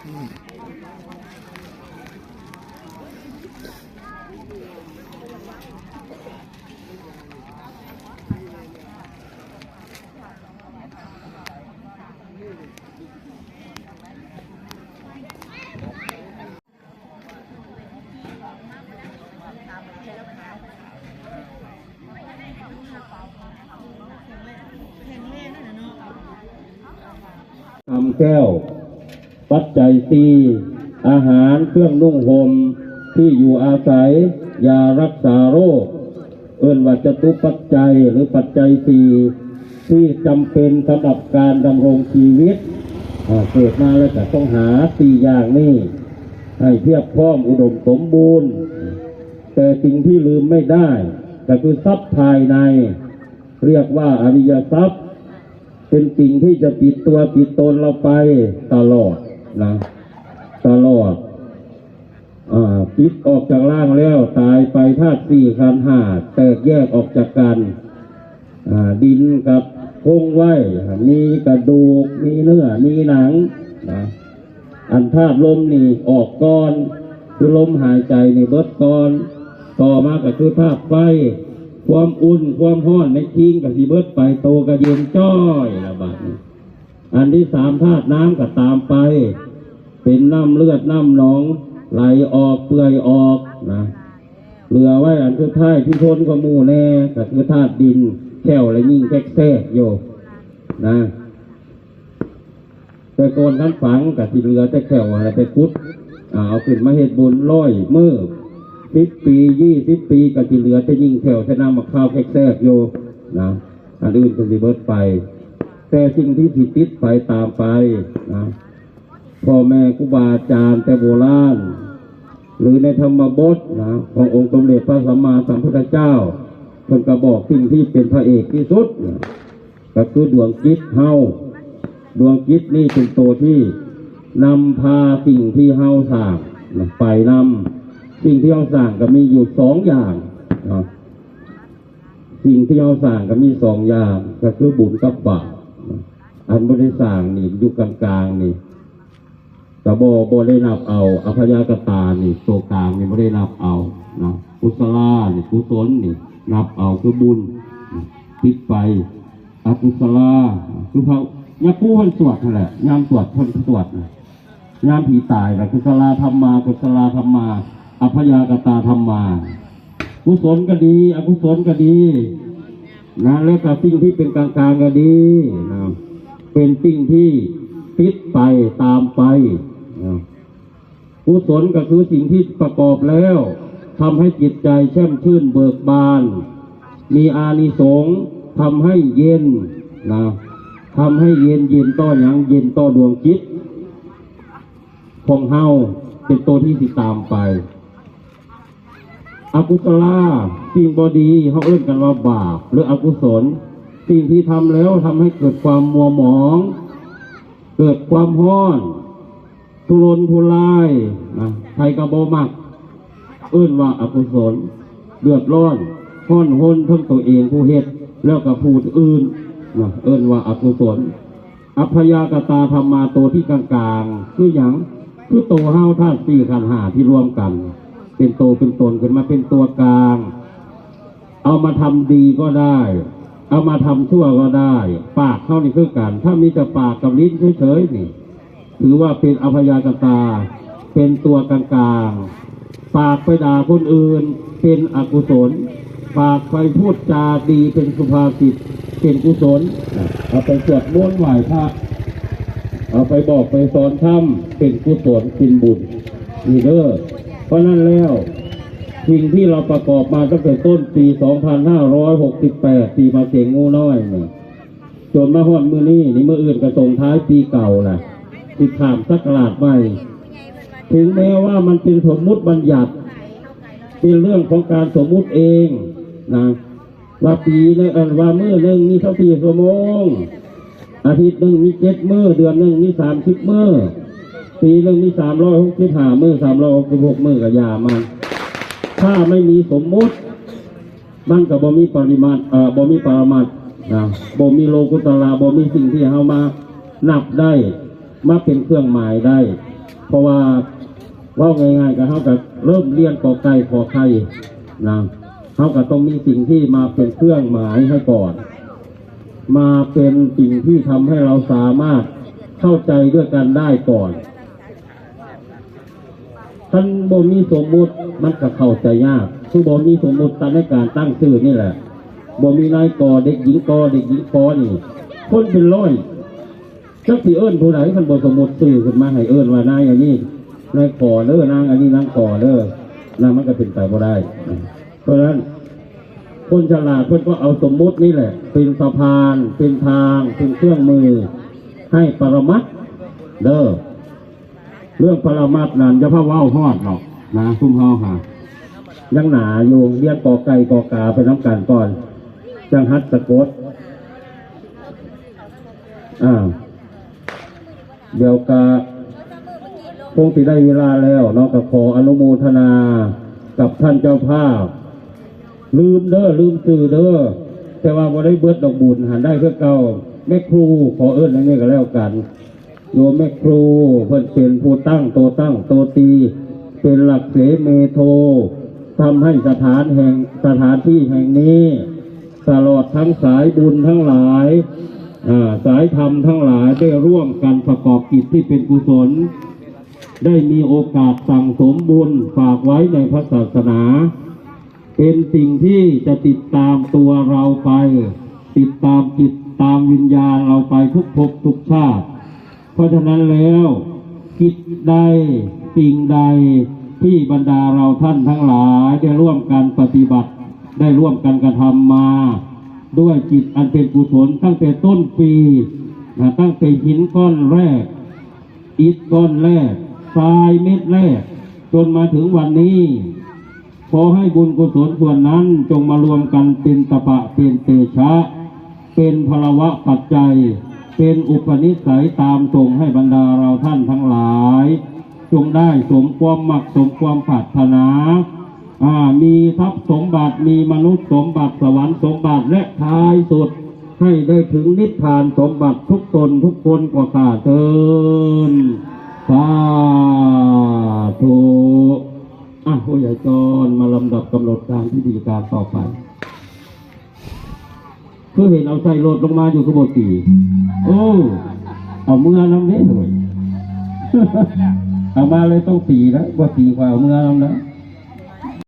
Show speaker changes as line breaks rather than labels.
ทำแก้วปัจจัยสี่อาหารเครื่องนุ่งห่มที่อยู่อาศัยยารักษาโรคเอิ้นว่าจตุปัจจัยหรือปัจจัยสี่ที่จำเป็นสำหรับการดำรงชีวิตเกิดมาแล้วจะต้องหาสี่อย่างนี้ให้เพียบพร้อมอุดมสมบูรณ์แต่สิ่งที่ลืมไม่ได้ก็คือทรัพย์ภายในเรียกว่าอริยทรัพย์เป็นสิ่งที่จะติดตัวติดตนเราไปตลอดนะตลอดคิดออกจากร่างแล้วตายไปธาตุสี่ขันธ์ห้าแตกแยกออกจากกันดินกับคงไว้มีกระดูกมีเนื้อมีหนังนะอันธาตุลมนี่ออกก่อนคือลมหายใจนี่เบิดก่อนต่อมาก็คือธาตุไฟความอุ่นความร้อนในทิ้งกับสีเบิดไปโตกับเย็นจ้อยละบาดนี้อันที่สามธาตุน้ำก็ตามไปเป็นน้ำเลือดน้ำหนองไหลออกเปื่อยออกนะเหลือไว้อันสุดท้ายที่ทนก็มู่แน่ก็คือธาตุดินแค่วและยิ่งแทรกโยนะแต่ก่อนท่านฝังกับที่เหลือแต่แค่วอะไรไปคุดเอาขึ้นมาเฮ็ดบุญ100 มื้อ10 ปี20 ปีกับที่เหลือจะยิ่งแถวชนะมาข้าวแทรกโยนะอันอื่นก็สิเบิดไปแต่สิ่งที่ผิดติดไปตามไปนะพ่อแม่ครูบาอาจารย์แต่โบราณหรือในธรรมบทนะขององค์สมเด็จพระสัมมาสัมพุทธเจ้าเพิ่นก็บอกสิ่งที่เป็นพระเอกที่สุดก็คือดวงจิตเฮาดวงจิตนี่เป็นตัวที่นำพาสิ่งที่เฮาสร้างไปนำสิ่งที่เราสร้างก็มีอยู่2 อย่างสิ่งที่เราสร้างก็มี2 อย่างก็คือบุญกับบาปอันบริสร้างนี่อยู่กลางๆนี่แต่บ่ได้นับเอาอภยากตานี่ตัวกลางนี่บ่ได้นับเอานะกุศลานี่กุศลนี่นับเอาคือบุญติดไปอกุศลาคือเขายามผู้เพิ่นสวดนั่นแหละยามสวดเพิ่นสวดยามผีตายน่ะกุศลาธรรมากุศลาธรรมาอภยากตาธรรมากุศลก็ดีอกุศลก็ดีนะแล้วก็สิ่งที่เป็นกลางๆก็ดีนะเป็นสิ่งที่ติดไปตามไปกุศลก็คือสิ่งที่ประกอบแล้วทำให้จิตใจแช่มชื่นเบิกบานมีอานิสงส์ทำให้เย็นนะทำให้เย็นต่อหยังเย็นต่อดวงจิตของเฮาเป็นตัวที่ติดตามไปอกุศลสิ่งบดีเขาเอิ้นกันว่าบาปหรืออกุศลสิ่งที่ทำแล้วทำให้เกิดความมัวหมองเกิดความร้อนทุรนทุรายใครกระโบมักเอิ้นว่าอกุศลเดือดร้อนห้อนหนทั้งตัวเองผู้เฮ็ดแล้วก็ผู้อื่นเอิ้นว่าอกุศลอัพยากตาธรรมาตัวที่กลางๆคืออย่างคือตัวเฮาธาตุ4ขันธ์5ที่รวมกันเป็นโตเป็นตนขึ้นมาเป็นตัวกลางเอามาทำดีก็ได้เอามาทำชั่วก็ได้ปากเข้านี่คือกันถ้ามีแต่ปากกับลิ้นเฉยๆนี่ถือว่าเป็นอภยากตาเป็นตัวกลางๆปากไปด่าคนอื่นเป็นอกุศลปากไปพูดจาดีเป็นสุภาษิตเป็นกุศลเอาไปสวดมนต์ไหว้พระเอาไปบอกไปสอนธรรมเป็นกุศลเป็นบุญนี่เด้อเพราะนั้นแล้วสิ่งที่เราประกอบมาตั้งแต่ต้นปี2568ปีมาเก่งงูน้อยเนี่ยจนมาฮอดมื้อนี้นี่มื้ออื่นก็ส่งท้ายปีเก่าล่ะที่ข้ามศักราชใหม่ถึงแม้ว่ามันเป็นสมมุติบัญญัติเป็นเรื่องของการสมมุติเองนะว่าปีนึงว่ามื้อนึงมี24 ชั่วโมงอาทิตย์นึงมี7 มื้อเดือนนึงมี30 มื้อปีนึงมี365 มื้อ366 มื้อก็อย่ามันถ้าไม่มีสมมุติมันก็บ่มีปริมาณบ่มีปรมัตถ์นะบ่มีโลกุตระบ่มีสิ่งที่เฮามานับได้มาเป็นเครื่องหมายได้ ราะว่าเว้าง่ายๆก็เขาก็เริ่มเรียนกอไก่ขอไข่นะเขาก็ต้องมีสิ่งที่มาเป็นเครื่องหมายให้ก่อน มาเป็นสิ่งที่ทำให้เราสามารถเข้าใจด้วยกันได้ก่อนท่านบ่มีสมมุติมันก็เข้าใจยากคือบ่มีสมมุติในการตั้งชื่อนี่แหละบ่มีนายกเด็กหญิงกเด็กหญิงกนี่คนเป็นร้อยจักสิเอิ้นผู้ใดคันบ่สมมุติชื่อขึ้นมาให้เอิ้นว่านายอันนี้นายขอเด้อนางอันนี้นางขอเด้อนางมันก็เป็นไปบ่ได้เพราะฉะนั้นคนฉลาดเพิ่นก็เอาสมมุตินี่แหละเป็นสะพานเป็นทางเป็นเครื่องมือให้ปรมัตถ์เด้อเรื่องปรมัตถ์นั้นจะพาเว้าฮอดหรอกนะซุ่มเฮาหายังหนาอยู่เรียกกอไก่กอกาไปน้ำกันก่อนจังหัดสะกดเดี๋ยวกะคงสิได้เวลาแล้วเนาะก็ขออนุโมทนากับท่านเจ้าภาพลืมเด้อลืมสื่อเด้อแต่ว่าบ่ได้เบิดดอกบุญหันได้เพื่อเก่าแม่ครูขอเอิ้นอันนี้ก็แล้วกันโยมแม่ครูเพิ่นเป็นผู้ตั้งโตตีเป็นหลักเสเมโททำให้สถานที่แห่งนี้ตลอดทั้งสายบุญทั้งหลายสายธรรมทั้งหลายได้ร่วมกันประกอบกิจที่เป็นกุศลได้มีโอกาสสั่งสมบุญฝากไว้ในพระศาสนาเป็นสิ่งที่จะติดตามตัวเราไปติดตามจิตตามวิญญาณเราไปทุกภพทุกชาติเพราะฉะนั้นแล้วกิจใดสิ่งใดที่บรรดาเราท่านทั้งหลายได้ร่วมกันปฏิบัติได้ร่วมกันกระทำมาด้วยจิตอันเป็นกุศลตั้งแต่ต้นปีตั้งแต่หินก้อนแรกอิฐก้อนแรกทรายเม็ดแรกจนมาถึงวันนี้ขอให้บุญกุศลส่วนนั้นจงมารวมกันเป็นตปะเป็นเตชะเป็นพลวะปัจจัยเป็นอุปนิสัยตามส่งให้บรรดาเราท่านทั้งหลายจงได้สมความมักสมความปรารถนามีทรัพย์สมบัติมีมนุษย์สมบัติสวรรค์สมบัติและท้ายสุดให้ได้ถึงนิพพานสมบัติทุกตนทุกคนกว่าข้าเถิดสาธุผู้ใหญ่จรมาลำดับกำหนดการพิธีการต่อไปคือเห็นเอาใส่รถลงมาอยู่ขบวนตีเอาเมื่อน้ำเละเลยเอามาเลยต้องตีนะว่าตีกว่าเอาเมื่อน้ำนะ